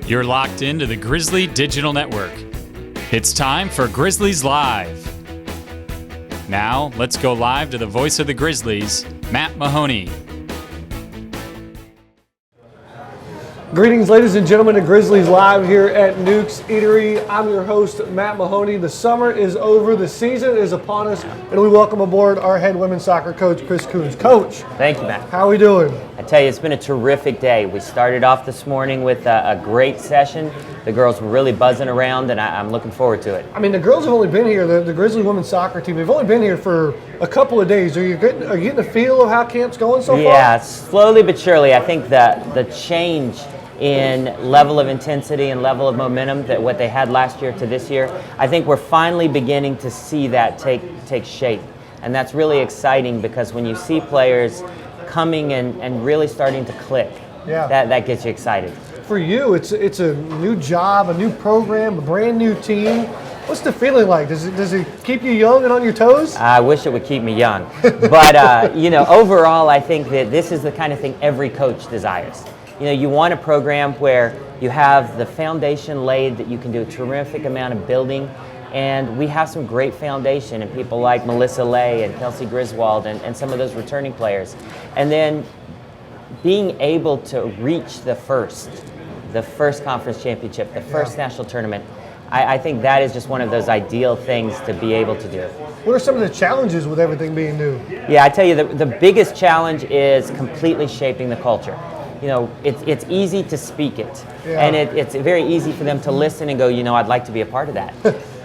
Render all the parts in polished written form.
You're locked into the Grizzly Digital Network. It's time for Grizzlies Live. Now, let's go live to the voice of the Grizzlies, Matt Mahony. Greetings, ladies and gentlemen, to Grizzlies Live here at Newk's Eatery. I'm your host, Matt Mahony. The summer is over, the season is upon us, and we welcome aboard our head women's soccer coach, Kouns. Coach. Thank you, Matt. How are we doing? I tell you, it's been a terrific day. We started off this morning with a great session. The girls were really buzzing around, and I'm looking forward to it. I mean, the girls have only been here, the Grizzly women's soccer team, they've only been here for a couple of days. Are you getting a feel of how camp's going so far? Yeah, slowly but surely. I think the change in level of intensity and level of momentum that what they had last year to this year, I think we're finally beginning to see that take shape. And that's really exciting because when you see players coming and really starting to click, that gets you excited. For you, it's a new job, a new program, a brand new team. What's the feeling like? Does it keep you young and on your toes? I wish it would keep me young. But, overall, I think that this is the kind of thing every coach desires. You know, you want a program where you have the foundation laid that you can do a terrific amount of building, and we have some great foundation and people like Melissa Lay and Kelsey Griswold and some of those returning players. And then being able to reach the first conference championship, the first national tournament, I think that is just one of those ideal things to be able to do. What are some of the challenges with everything being new? Yeah, I tell you, the biggest challenge is completely shaping the culture. You know, it's easy to speak it, and it's very easy for them to listen and go, I'd like to be a part of that.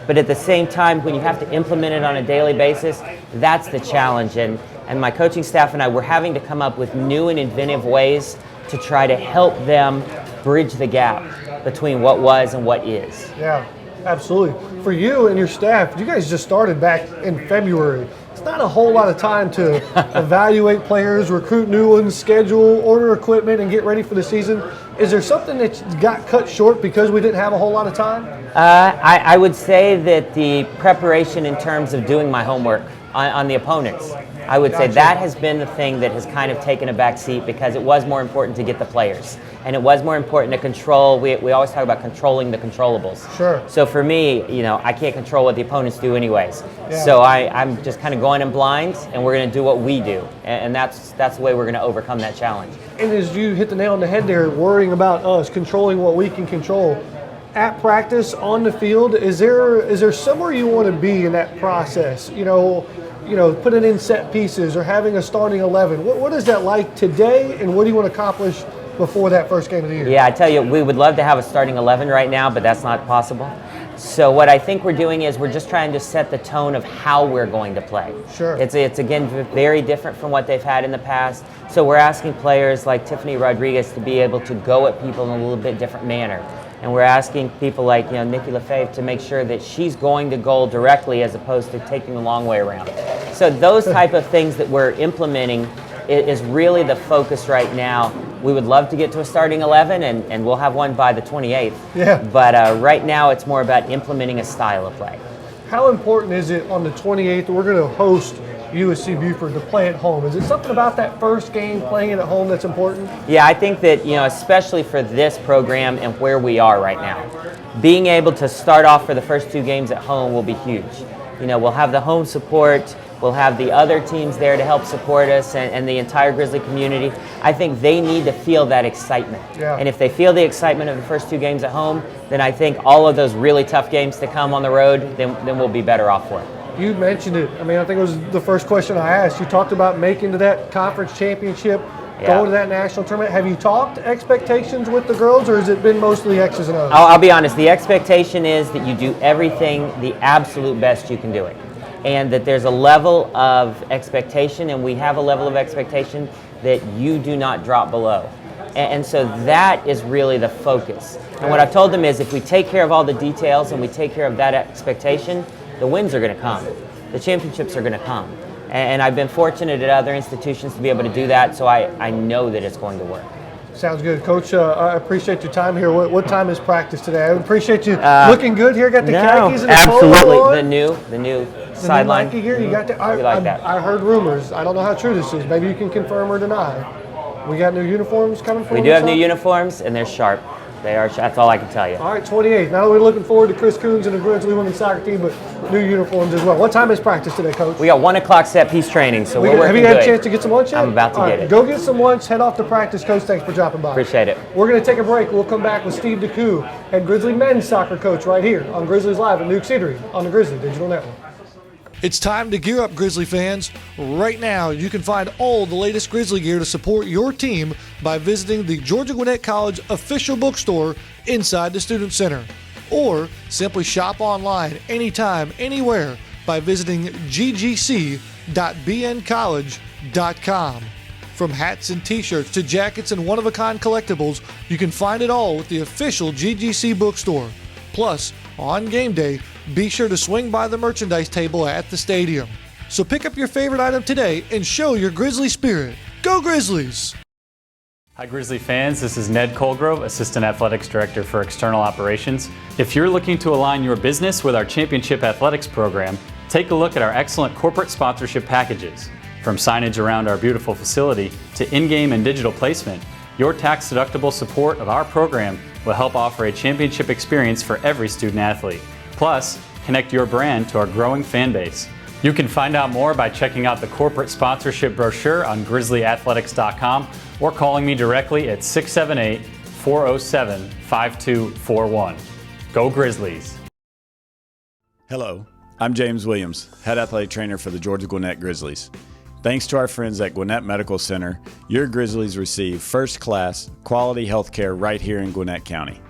But at the same time, when you have to implement it on a daily basis, that's the challenge. And my coaching staff and I, we're having to come up with new and inventive ways to try to help them bridge the gap between what was and what is. Yeah, absolutely. For you and your staff, you guys just started back in February. It's not a whole lot of time to evaluate players, recruit new ones, schedule, order equipment, and get ready for the season. Is there something that got cut short because we didn't have a whole lot of time? I would say that the preparation in terms of doing my homework on the opponents, I would say that has been the thing that has kind of taken a back seat because it was more important to get the players. And it was more important to control. We always talk about controlling the controllables. Sure. So for me, I can't control what the opponents do anyways. Yeah. So I'm just kind of going in blind, and we're going to do what we do. And that's the way we're going to overcome that challenge. And as you hit the nail on the head there, worrying about us, controlling what we can control, at practice, on the field, is there somewhere you want to be in that process? Putting in set pieces or having a starting 11. What is that like today, and what do you want to accomplish before that first game of the year? Yeah, I tell you, we would love to have a starting 11 right now, but that's not possible. So what I think we're doing is we're just trying to set the tone of how we're going to play. Sure. It's again very different from what they've had in the past. So we're asking players like Tiffany Rodriguez to be able to go at people in a little bit different manner. And we're asking people like Nikki Lefebvre to make sure that she's going to goal directly as opposed to taking the long way around. So those type of things that we're implementing is really the focus right now. We would love to get to a starting 11, and we'll have one by the 28th. Yeah. But right now it's more about implementing a style of play. How important is it on the 28th? We're going to host USC Buford to play at home. Is it something about that first game, playing it at home, that's important? Yeah, I think that, especially for this program and where we are right now, being able to start off for the first two games at home will be huge. We'll have the home support. We'll have the other teams there to help support us and the entire Grizzly community. I think they need to feel that excitement. Yeah. And if they feel the excitement of the first two games at home, then I think all of those really tough games to come on the road, then we'll be better off for it. You mentioned it. I mean, I think it was the first question I asked. You talked about making to that conference championship, going to that national tournament. Have you talked expectations with the girls, or has it been mostly X's and O's? I'll be honest. The expectation is that you do everything the absolute best you can do it. And that there's a level of expectation, and we have a level of expectation that you do not drop below. And so that is really the focus. And what I've told them is if we take care of all the details and we take care of that expectation, the wins are going to come. The championships are going to come. And I've been fortunate at other institutions to be able to do that, so I know that it's going to work. Sounds good. Coach, I appreciate your time here. What time is practice today? I appreciate you looking good here. Got the khakis and the polo on. The new sideline. Nike gear. You got that? I heard rumors. I don't know how true this is. Maybe you can confirm or deny. We got new uniforms coming for We do have new uniforms, and they're sharp. They are. That's all I can tell you. All right, 28th. Now we're looking forward to Chris Kouns and the Grizzly women's soccer team, but new uniforms as well. What time is practice today, Coach? We got 1 o'clock set piece training, so we're working Have you had good. a chance to get some lunch yet? I'm about to get it. Go get some lunch, head off to practice. Coach, thanks for dropping by. Appreciate it. We're going to take a break. We'll come back with Steve DeCou, head Grizzly men's soccer coach, right here on Grizzlies Live at Newk Eatery on the Grizzly Digital Network. It's time to gear up, Grizzly fans. Right now, you can find all the latest Grizzly gear to support your team by visiting the Georgia Gwinnett College official bookstore inside the Student Center. Or simply shop online anytime, anywhere by visiting ggc.bncollege.com. From hats and t-shirts to jackets and one-of-a-kind collectibles, you can find it all with the official GGC bookstore. Plus, on game day, be sure to swing by the merchandise table at the stadium. So pick up your favorite item today and show your Grizzly spirit. Go Grizzlies! Hi Grizzly fans, this is Ned Colgrove, Assistant Athletics Director for External Operations. If you're looking to align your business with our Championship Athletics program, take a look at our excellent corporate sponsorship packages. From signage around our beautiful facility to in-game and digital placement, your tax-deductible support of our program will help offer a championship experience for every student athlete. Plus, connect your brand to our growing fan base. You can find out more by checking out the corporate sponsorship brochure on grizzlyathletics.com or calling me directly at 678-407-5241. Go Grizzlies! Hello, I'm James Williams, Head Athletic Trainer for the Georgia Gwinnett Grizzlies. Thanks to our friends at Gwinnett Medical Center, your Grizzlies receive first-class, quality health care right here in Gwinnett County.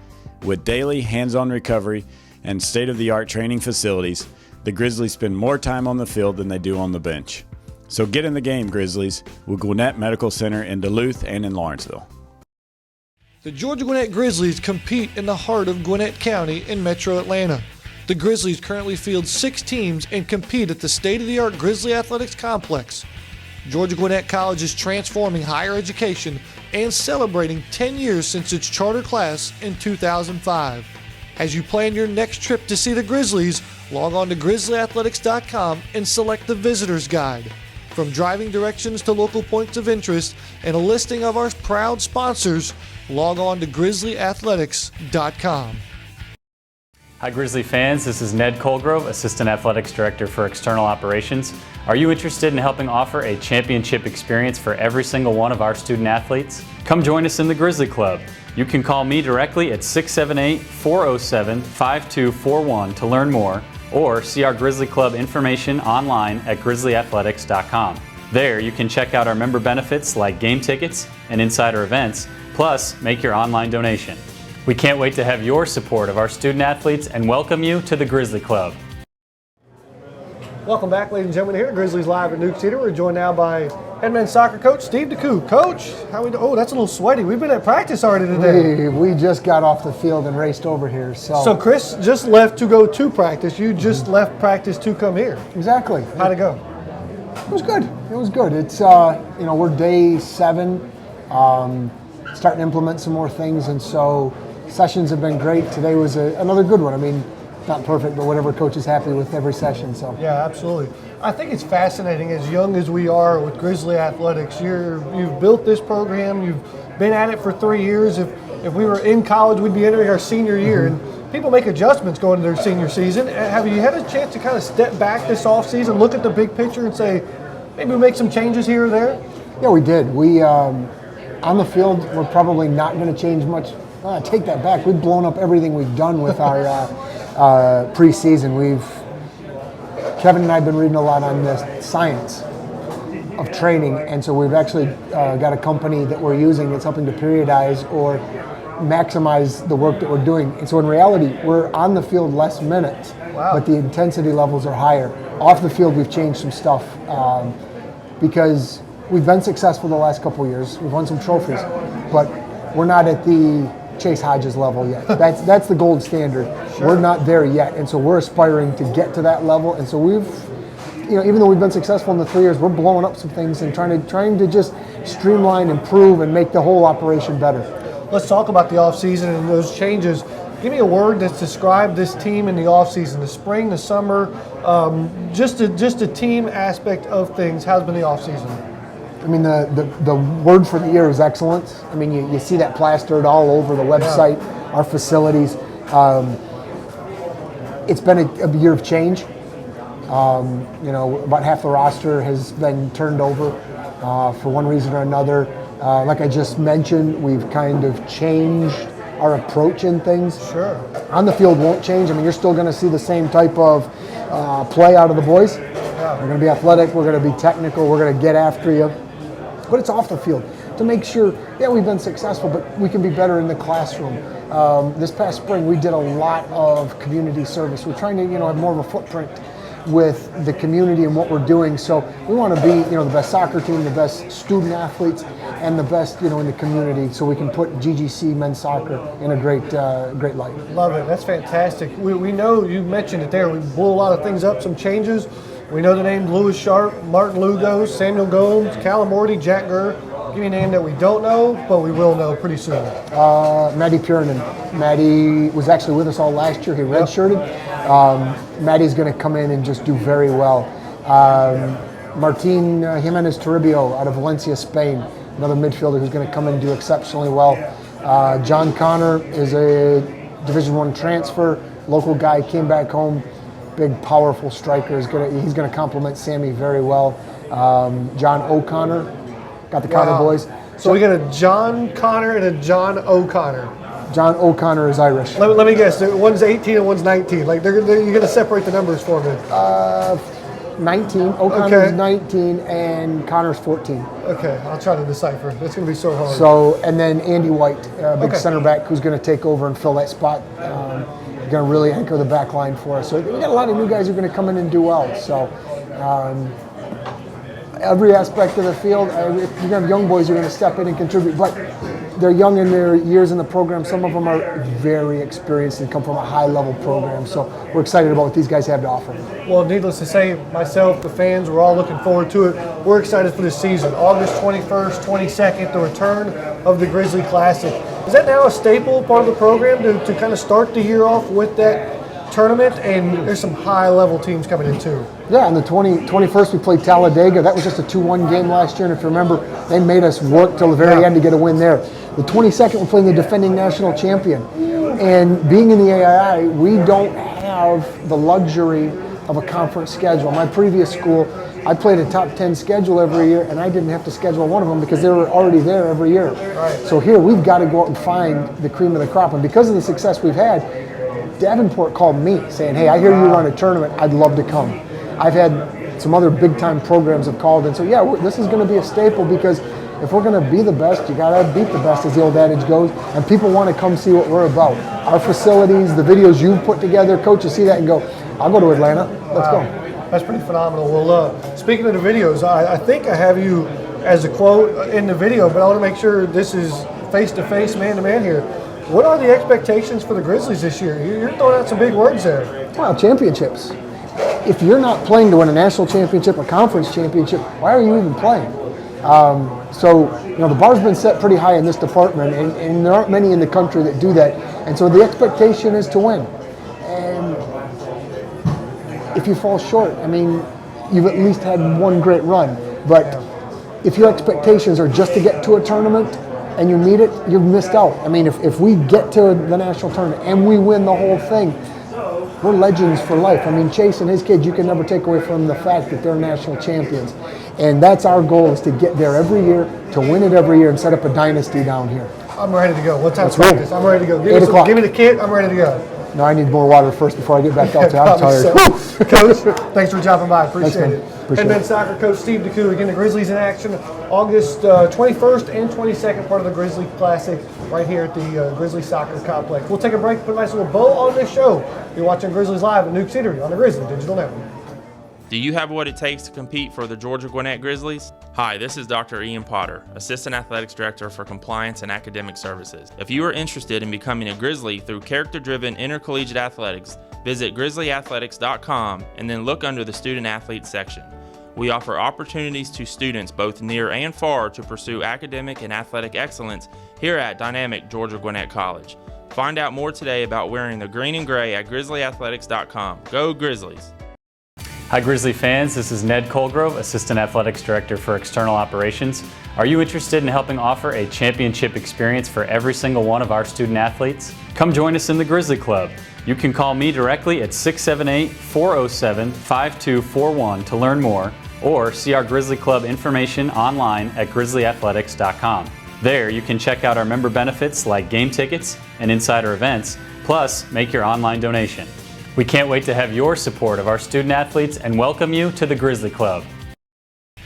With daily hands-on recovery and state-of-the-art training facilities, the Grizzlies spend more time on the field than they do on the bench. So get in the game, Grizzlies, with Gwinnett Medical Center in Duluth and in Lawrenceville. The Georgia Gwinnett Grizzlies compete in the heart of Gwinnett County in Metro Atlanta. The Grizzlies currently field 6 teams and compete at the state-of-the-art Grizzly Athletics Complex. Georgia Gwinnett College is transforming higher education and celebrating 10 years since its charter class in 2005. As you plan your next trip to see the Grizzlies, log on to grizzlyathletics.com and select the Visitor's Guide. From driving directions to local points of interest and a listing of our proud sponsors, log on to grizzlyathletics.com. Hi Grizzly fans, this is Ned Colgrove, Assistant Athletics Director for External Operations. Are you interested in helping offer a championship experience for every single one of our student athletes? Come join us in the Grizzly Club. You can call me directly at 678-407-5241 to learn more, or see our Grizzly Club information online at grizzlyathletics.com. There you can check out our member benefits like game tickets and insider events, plus make your online donation. We can't wait to have your support of our student athletes and welcome you to the Grizzly Club. Welcome back, ladies and gentlemen, here at Grizzlies Live at Newk Eatery. We're joined now by head men's soccer coach Steve DeCou. Coach, how we do? Oh, that's a little sweaty. We've been at practice already today. We just got off the field and raced over here. So Chris just left to go to practice. You just left practice to come here. Exactly. How'd it go? It was good. It was good. It's we're day 7, starting to implement some more things, and so sessions have been great. Today was another good one. I mean, not perfect, but whatever coach is happy with every session. So yeah, absolutely. I think it's fascinating. As young as we are with Grizzly Athletics, you've built this program. You've been at it for 3 years. If we were in college, we'd be entering our senior year, and people make adjustments going into their senior season. Have you had a chance to kind of step back this off season, look at the big picture, and say maybe we make some changes here or there? yeah, we did. We on the field, we're probably not going to change much. Take that back. We've blown up everything we've done with our preseason. Kevin and I have been reading a lot on the science of training, and so we've actually got a company that we're using that's helping to periodize or maximize the work that we're doing. And so in reality, we're on the field less minutes, but the intensity levels are higher. Off the field, we've changed some stuff because we've been successful the last couple of years. We've won some trophies, but we're not at the Chase Hodges level yet. That's the gold standard. Sure. We're not there yet, and so we're aspiring to get to that level. And so we've, even though we've been successful in the 3 years, we're blowing up some things and trying to just streamline, improve, and make the whole operation better. Let's talk about the offseason and those changes. Give me a word that's described this team in the offseason, the spring, the summer, just a team aspect of things. How's been the offseason? I mean, the word for the year is excellence. I mean, you see that plastered all over the website, our facilities. It's been a year of change. About half the roster has been turned over for one reason or another. Like I just mentioned, we've kind of changed our approach in things. Sure. On the field won't change. I mean, you're still going to see the same type of play out of the boys. We're going to be athletic. We're going to be technical. We're going to get after you. But it's off the field to make sure, we've been successful, but we can be better in the classroom. This past spring, we did a lot of community service. We're trying to, have more of a footprint with the community and what we're doing. So we want to be, the best soccer team, the best student athletes, and the best, in the community, so we can put GGC men's soccer in a great light. Love it. That's fantastic. We know you mentioned it there. We blew a lot of things up, some changes. We know the names Lewis Sharp, Martin Lugo, Samuel Gomes, Callum Morty, Jack Gurr. Give me a name that we don't know, but we will know pretty soon. Matty Purinan. Matty was actually with us all last year. He redshirted. Matty's going to come in and just do very well. Martin Jimenez Toribio out of Valencia, Spain, another midfielder who's going to come in and do exceptionally well. John Connor is a Division I transfer, local guy, came back home, big, powerful striker. He's going to complement Sammy very well. John O'Connor, got the Connor boys. So we got a John Connor and a John O'Connor. John O'Connor is Irish. Let me guess. One's 18 and one's 19. Like you're going to separate the numbers for me. 19. O'Connor's 19 and Connor's 14. Okay, I'll try to decipher. It's going to be so hard. So, and then Andy White, big center back, who's going to take over and fill that spot. Going to really anchor the back line for us. So we got a lot of new guys who are going to come in and do well. So every aspect of the field, you're going to have young boys who are going to step in and contribute. But they're young in their years in the program. Some of them are very experienced and come from a high-level program. So we're excited about what these guys have to offer. Well, needless to say, myself, the fans, we're all looking forward to it. We're excited for this season. August 21st, 22nd, the return of the Grizzly Classic. Is that now a staple part of the program to kind of start the year off with that tournament? And there's some high-level teams coming in too. Yeah, on the 21st we played Talladega. That was just a 2-1 game last year, and if you remember, they made us work till the very end to get a win there. The 22nd, we're playing the defending national champion. And being in the AII, we don't have the luxury of a conference schedule. My previous school, I played a top 10 schedule every year, and I didn't have to schedule one of them because they were already there every year. Right. So here, we've got to go out and find the cream of the crop. And because of the success we've had, Davenport called me saying, hey, I hear you run a tournament. I'd love to come. I've had some other big-time programs have called and so this is going to be a staple because if we're going to be the best, you got to beat the best, as the old adage goes, and people want to come see what we're about. Our facilities, the videos you've put together, coaches see that and go, I'll go to Atlanta. Let's go. That's pretty phenomenal. Well, speaking of the videos, I think I have you as a quote in the video, but I want to make sure this is face-to-face, man-to-man here. What are the expectations for the Grizzlies this year? You're throwing out some big words there. Well, championships. If you're not playing to win a national championship, a conference championship, why are you even playing? The bar's been set pretty high in this department, and there aren't many in the country that do that. And so the expectation is to win. And if you fall short, you've at least had one great run. But if your expectations are just to get to a tournament and you meet it, you've missed out. If we get to the national tournament and we win the whole thing, we're legends for life. Chase and his kids, you can never take away from the fact that they're national champions. And that's our goal, is to get there every year, to win it every year, and set up a dynasty down here. I'm ready to go. What time's Let's practice? roll. I'm ready to go. 8 o'clock. Give me the kit. I'm ready to go. No, I need more water first before I get back out there. I'm tired. Coach, thanks for dropping by. Appreciate it. Appreciate Head men's soccer coach Steve DeCou. Again, the Grizzlies in action August 21st and 22nd, part of the Grizzly Classic right here at the Grizzly Soccer Complex. We'll take a break, put a nice little bow on this show. You're watching Grizzlies Live at Newk's Eatery on the Grizzly Digital Network. Do you have what it takes to compete for the Georgia Gwinnett Grizzlies? Hi, this is Dr. Ian Potter, Assistant Athletics Director for Compliance and Academic Services. If you are interested in becoming a Grizzly through character-driven intercollegiate athletics, visit grizzlyathletics.com and then look under the Student Athletes section. We offer opportunities to students both near and far to pursue academic and athletic excellence here at dynamic Georgia Gwinnett College. Find out more today about wearing the green and gray at grizzlyathletics.com. Go Grizzlies! Hi Grizzly fans, this is Ned Colgrove, Assistant Athletics Director for External Operations. Are you interested in helping offer a championship experience for every single one of our student athletes? Come join us in the Grizzly Club. You can call me directly at 678-407-5241 to learn more, or see our Grizzly Club information online at grizzlyathletics.com. There you can check out our member benefits like game tickets and insider events, plus make your online donation. We can't wait to have your support of our student athletes and welcome you to the Grizzly Club.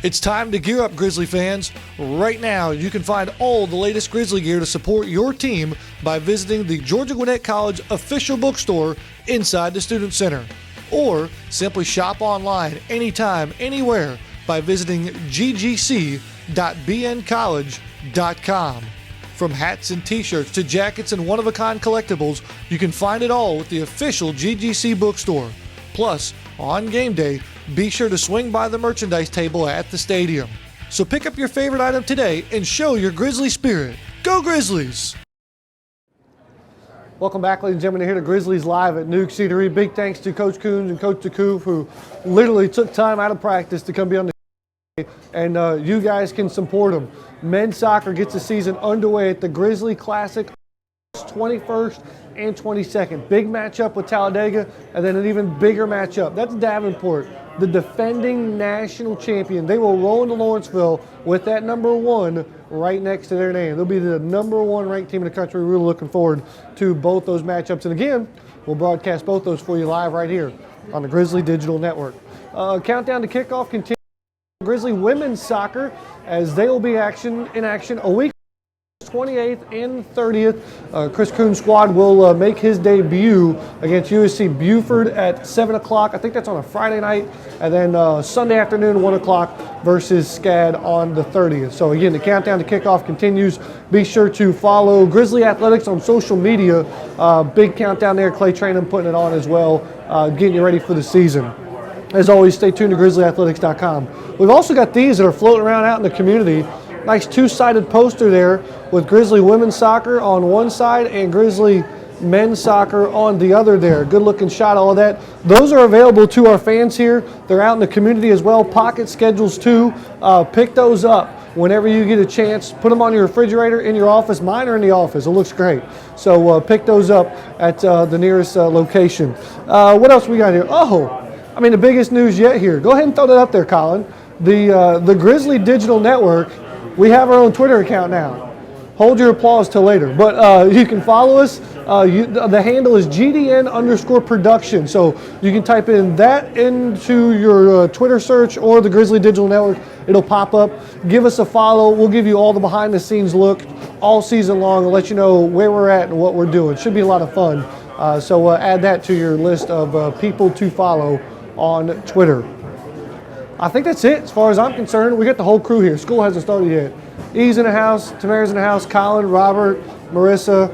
It's time to gear up, Grizzly fans. Right now, you can find all the latest Grizzly gear to support your team by visiting the Georgia Gwinnett College official bookstore inside the Student Center. Or simply shop online anytime, anywhere by visiting ggc.bncollege.com. From hats and t-shirts to jackets and one-of-a-kind collectibles, you can find it all with the official GGC bookstore. Plus, on game day, be sure to swing by the merchandise table at the stadium. So pick up your favorite item today and show your Grizzly spirit. Go Grizzlies! Welcome back, ladies and gentlemen. Here to Grizzlies live at Newk Eatery. Big thanks to Coach Kouns and Coach DeCou, who literally took time out of practice to come be on the and you guys can support them. Men's soccer gets the season underway at the Grizzly Classic 21st and 22nd. Big matchup with Talladega, and then an even bigger matchup. That's Davenport, the defending national champion. They will roll into Lawrenceville with that number 1 right next to their name. They'll be the number 1 ranked team in the country. We're really looking forward to both those matchups. And again, we'll broadcast both those for you live right here on the Grizzly Digital Network. Countdown to kickoff continues. Grizzly women's soccer, as they will be in action a week, 28th and 30th. Chris Kouns' squad will make his debut against USC Buford at 7 o'clock. I think that's on a Friday night. And then Sunday afternoon, 1 o'clock versus SCAD on the 30th. So again, the countdown to kickoff continues. Be sure to follow Grizzly Athletics on social media. Big countdown there. Clay Trainum putting it on as well, getting you ready for the season. As always, stay tuned to grizzlyathletics.com. We've also got these that are floating around out in the community. Nice two-sided poster there with Grizzly women's soccer on one side and Grizzly men's soccer on the other there. Good looking shot, all of that. Those are available to our fans here. They're out in the community as well. Pocket schedules too. Pick those up whenever you get a chance. Put them on your refrigerator in your office. Mine are in the office. It looks great. So pick those up at the nearest location. What else we got here? The biggest news yet here. Go ahead and throw that up there, Colin. The Grizzly Digital Network, we have our own Twitter account now. Hold your applause till later. But you can follow us. The handle is GDN_production. So you can type in that into your Twitter search or the Grizzly Digital Network. It'll pop up. Give us a follow. We'll give you all the behind the scenes look all season long and let you know where we're at and what we're doing. Should be a lot of fun. So add that to your list of people to follow on Twitter. I think that's it as far as I'm concerned. We got the whole crew here. School hasn't started yet. E's in the house, Tamara's in the house, Colin, Robert, Marissa,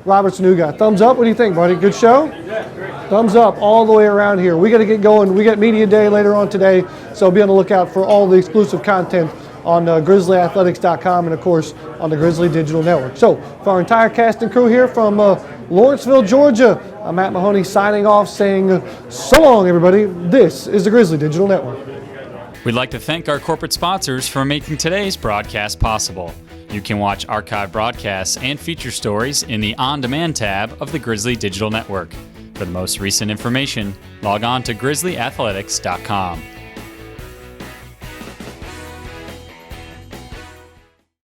Robert's new guy. Thumbs up? What do you think, buddy? Good show? Yeah, great. Thumbs up all the way around here. We got to get going. We got Media Day later on today, so be on the lookout for all the exclusive content on grizzlyathletics.com and, of course, on the Grizzly Digital Network. So, for our entire cast and crew here from Lawrenceville, Georgia, I'm Matt Mahony signing off saying so long, everybody. This is the Grizzly Digital Network. We'd like to thank our corporate sponsors for making today's broadcast possible. You can watch archive broadcasts and feature stories in the On Demand tab of the Grizzly Digital Network. For the most recent information, log on to grizzlyathletics.com.